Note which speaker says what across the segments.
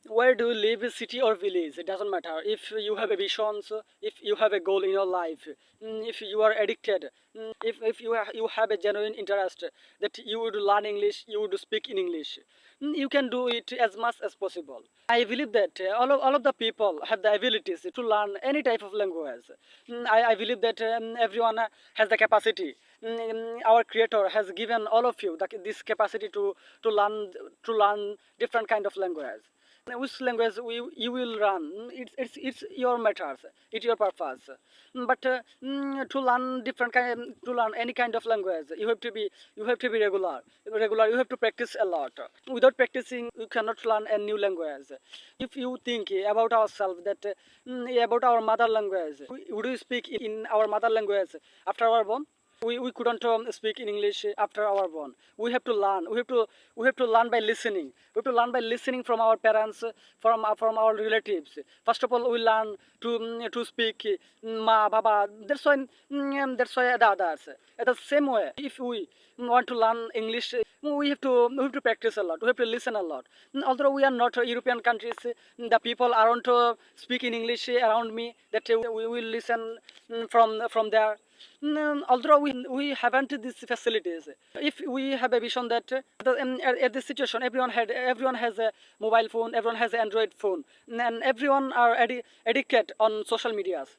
Speaker 1: where do you live, city or village? It doesn't matter. If you have a vision, so if you have a goal in your life, if you are addicted, if you have a genuine interest that you would learn English, you would speak in English, you can do it as much as possible. I believe that all of the people have the abilities to learn any type of language. I believe that everyone has the capacity. Our creator has given all of you this capacity to learn different kind of language. Which language you will learn, it's your matters, it's your purpose. But to learn to learn any kind of language, you have to be regular. You have to practice a lot. Without practicing, you cannot learn a new language. If you think about ourselves that about our mother language, would we speak in our mother language after our born? We couldn't speak in English after our born. We have to learn. We have to learn by listening. We have to learn by listening from our parents, from our relatives. First of all, we learn to speak ma, baba. That's why the others. At the same way, if we want to learn English, we have to practice a lot. We have to listen a lot. Although we are not European countries, the people aren't speaking English around me. That we will listen from there. Although we haven't these facilities, if we have a vision that at this situation everyone has a mobile phone, everyone has an Android phone, and everyone are addicted on social medias.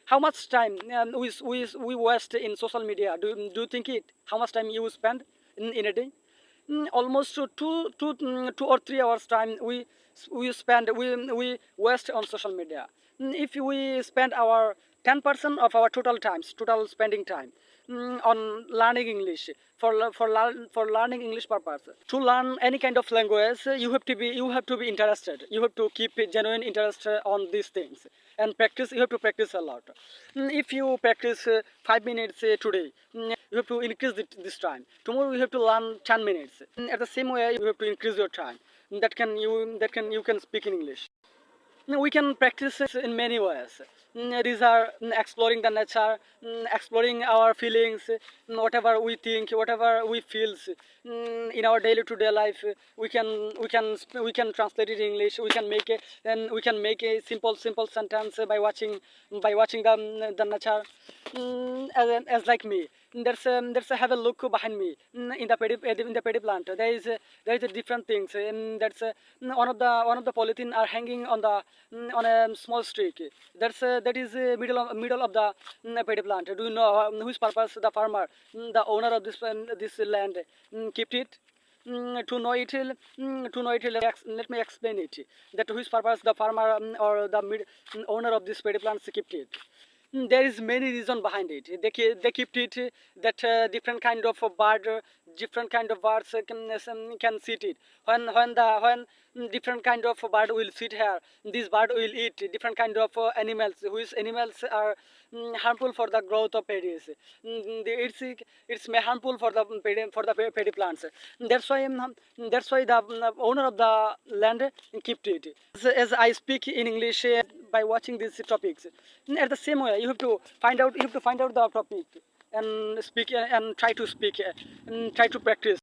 Speaker 1: How much time we waste in social media? Do you think it? How much time you spend in a day? Almost 2 or 3 hours time we waste on social media. If we spend our 10% of our total spending time on learning English for learning English purpose. To learn any kind of language, you have to be interested. You have to keep a genuine interest on these things and practice. You have to practice a lot. If you practice 5 minutes today, you have to increase this time. Tomorrow you have to learn 10 minutes. At the same way, you have to increase your time. You can speak in English. We can practice it in many ways. These are exploring the nature, exploring our feelings, whatever we think, whatever we feel in our day-to-day life. We can translate it in English. We can make a simple sentence by watching the nature. As like me, there's a have a look behind me in the paddy plant. There is a different things. That's one of the polythene are hanging on a small stick. That is middle of the paddy plant. Do you know whose purpose the farmer, the owner of this land, kept it? Let me explain it. That whose purpose the farmer or the owner of this paddy plants kept it. There is many reason behind it. They keep it that different kind of bird, different kind of birds can sit it. When different kind of bird will sit here, this bird will eat different kind of animals. Which animals are harmful for the growth of paddies. It's harmful for the paddy plants. That's why the owner of the land kept it. As I speak in English by watching these topics. At the same way, you have to find out the topic and speak and try to speak and try to practice.